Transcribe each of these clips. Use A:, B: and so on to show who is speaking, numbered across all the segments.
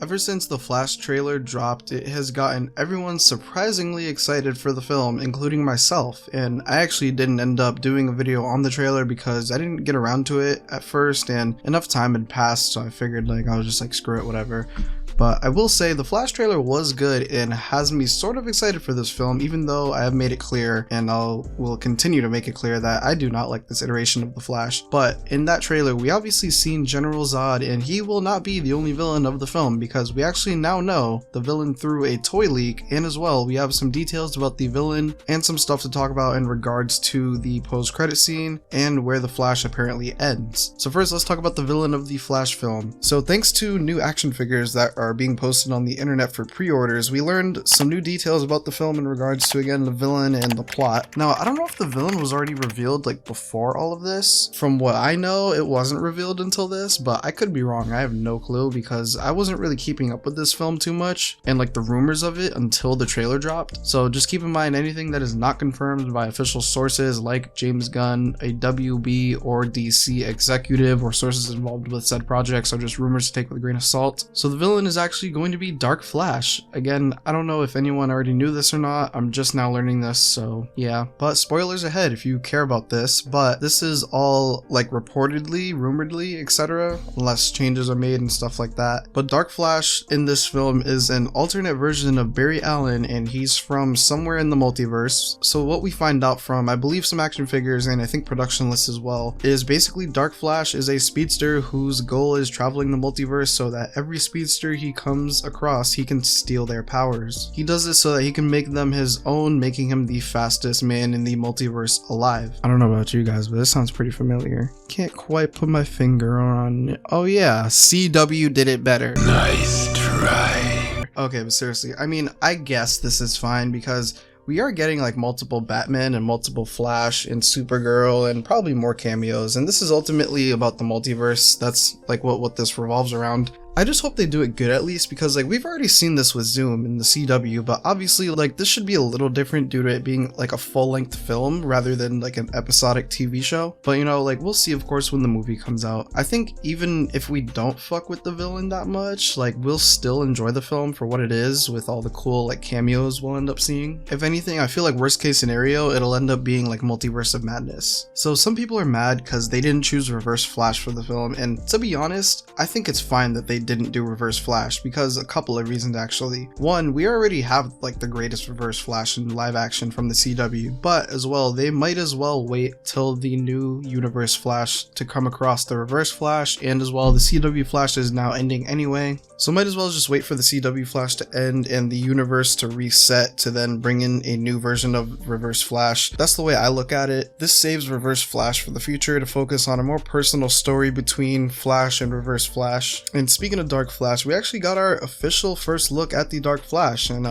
A: Ever since the Flash trailer dropped, it has gotten everyone surprisingly excited for the film, including myself, and I actually didn't end up doing a video on the trailer because I didn't get around to it at first and enough time had passed, so I figured I was just like, screw it, whatever. But I will say the Flash trailer was good and has me sort of excited for this film, even though I have made it clear, and will continue to make it clear, that I do not like this iteration of the Flash. But in that trailer, we obviously seen General Zod, and he will not be the only villain of the film because we actually now know the villain through a toy leak, and as well we have some details about the villain and some stuff to talk about in regards to the post-credit scene and where the Flash apparently ends. So first, let's talk about the villain of the Flash film. So thanks to new action figures that are being posted on the internet for pre-orders, we learned some new details about the film in regards to, again, the villain and the plot. Now, I don't know if the villain was already revealed before all of this. From what I know, it wasn't revealed until this, but I could be wrong. I have no clue because I wasn't really keeping up with this film too much and the rumors of it until the trailer dropped. So just keep in mind, anything that is not confirmed by official sources like James Gunn, a WB or DC executive, or sources involved with said projects are just rumors to take with a grain of salt. So the villain is actually going to be Dark Flash. Again, I don't know if anyone already knew this or not. I'm just now learning this, so yeah. But spoilers ahead if you care about this, but this is all reportedly, rumoredly, etc., unless changes are made and stuff like that. But Dark Flash in this film is an alternate version of Barry Allen, and he's from somewhere in the multiverse. So what we find out from, I believe, some action figures and I think production lists as well, is basically Dark Flash is a speedster whose goal is traveling the multiverse so that every speedster he comes across, he can steal their powers. He does this so that he can make them his own, making him the fastest man in the multiverse alive. I don't know about you guys, but this sounds pretty familiar. Can't quite put my finger on it. Oh yeah, CW did it better.
B: Nice try.
A: Okay, but seriously, I mean, I guess this is fine because we are getting multiple Batman and multiple Flash and Supergirl and probably more cameos, and this is ultimately about the multiverse. That's what this revolves around. I just hope they do it good at least because we've already seen this with Zoom in the CW, but obviously this should be a little different due to it being a full-length film rather than an episodic TV show. But we'll see of course when the movie comes out. I think even if we don't fuck with the villain that much, we'll still enjoy the film for what it is with all the cool cameos we'll end up seeing. If anything, I feel worst case scenario, it'll end up being Multiverse of Madness. So some people are mad because they didn't choose Reverse Flash for the film, and to be honest, I think it's fine that they didn't do Reverse Flash because a couple of reasons actually. One, we already have the greatest Reverse Flash in live action from the CW, but as well they might as well wait till the new universe Flash to come across the Reverse Flash, and as well the CW Flash is now ending anyway, so might as well just wait for the CW Flash to end and the universe to reset to then bring in a new version of Reverse Flash. That's the way I look at it. This saves Reverse Flash for the future to focus on a more personal story between Flash and Reverse Flash. And speaking of Dark Flash, we actually got our official first look at the Dark Flash, and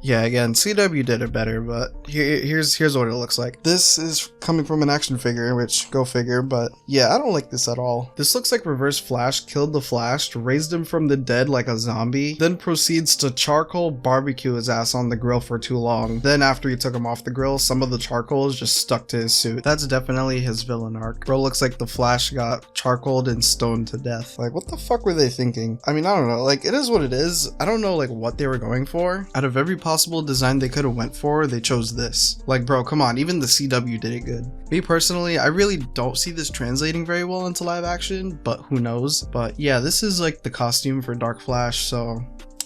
A: yeah, again, CW did it better, but here's what it looks like. This is coming from an action figure, which go figure, but yeah, I don't like this at all. This looks like Reverse Flash killed the Flash, raised him from the dead like a zombie, then proceeds to charcoal barbecue his ass on the grill for too long. Then after he took him off the grill, some of the charcoal is just stuck to his suit. That's definitely his villain arc. Bro looks like the Flash got charcoaled and stoned to death. What the fuck were they thinking? I mean, I don't know, it is what it is. I don't know what they were going for. Out of every possible design they could have went for, they chose this. Bro, come on, even the CW did it good. Me personally, I really don't see this translating very well into live action, but who knows. But yeah, this is the costume for Dark Flash, so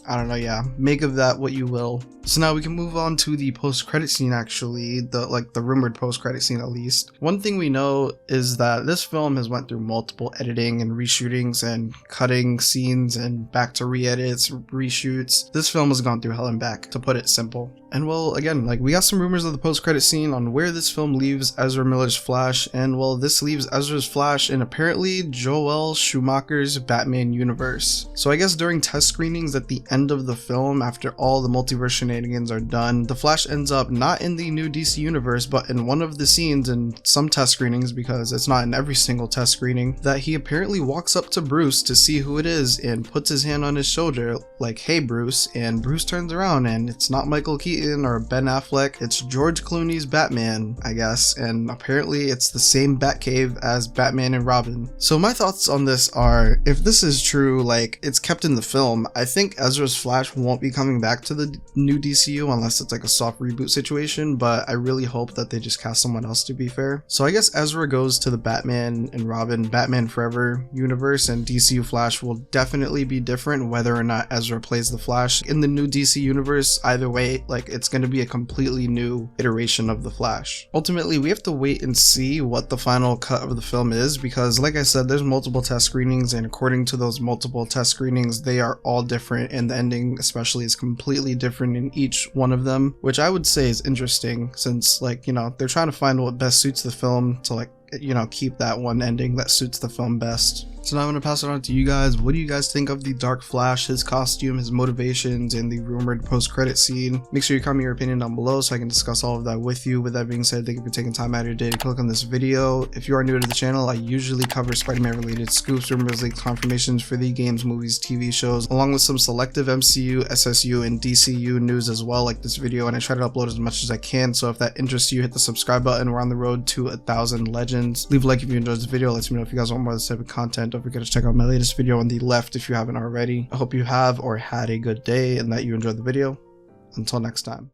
A: I don't know, yeah, make of that what you will. So now we can move on to the post-credit scene actually, the rumored post-credit scene at least. One thing we know is that this film has went through multiple editing and reshootings and cutting scenes and back to re-edits, reshoots. This film has gone through hell and back, to put it simple. And well, again, we got some rumors of the post-credit scene on where this film leaves Ezra Miller's Flash, and well, this leaves Ezra's Flash in apparently Joel Schumacher's Batman universe. So I guess during test screenings at the end of the film, after all the multiverse shenanigans are done, the Flash ends up not in the new DC universe, but in one of the scenes in some test screenings, because it's not in every single test screening, that he apparently walks up to Bruce to see who it is and puts his hand on his shoulder like, hey Bruce, and Bruce turns around and it's not Michael Keaton Keaton or Ben Affleck. It's George Clooney's Batman, I guess, and apparently it's the same Batcave as Batman and Robin. So my thoughts on this are, if this is true, like it's kept in the film, I think Ezra's Flash won't be coming back to the new DCU unless it's like a soft reboot situation, but I really hope that they just cast someone else, to be fair. So I guess Ezra goes to the Batman and Robin Batman Forever universe, and DCU Flash will definitely be different whether or not Ezra plays the Flash in the new DC universe. Either way, like it's going to be a completely new iteration of the Flash. Ultimately, we have to wait and see what the final cut of the film is, because like I said, there's multiple test screenings, and according to those multiple test screenings, they are all different, and the ending especially is completely different in each one of them, which I would say is interesting, since like, you know, they're trying to find what best suits the film to, like, you know, keep that one ending that suits the film best. So now I'm going to pass it on to you guys. What do you guys think of the Dark Flash, his costume, his motivations, and the rumored post-credit scene? Make sure you comment your opinion down below so I can discuss all of that with you. With that being said, thank you for taking time out of your day to click on this video. If you are new to the channel, I usually cover Spider-Man related scoops, rumors, leaks, confirmations for the games, movies, TV shows, along with some selective MCU, SSU, and DCU news as well, like this video, and I try to upload as much as I can. So if that interests you, hit the subscribe button. We're on the road to 1,000 legends. Leave a like if you enjoyed this video. Let me know if you guys want more of this type of content. Don't forget to check out my latest video on the left if you haven't already. I hope you have or had a good day and that you enjoyed the video. Until next time.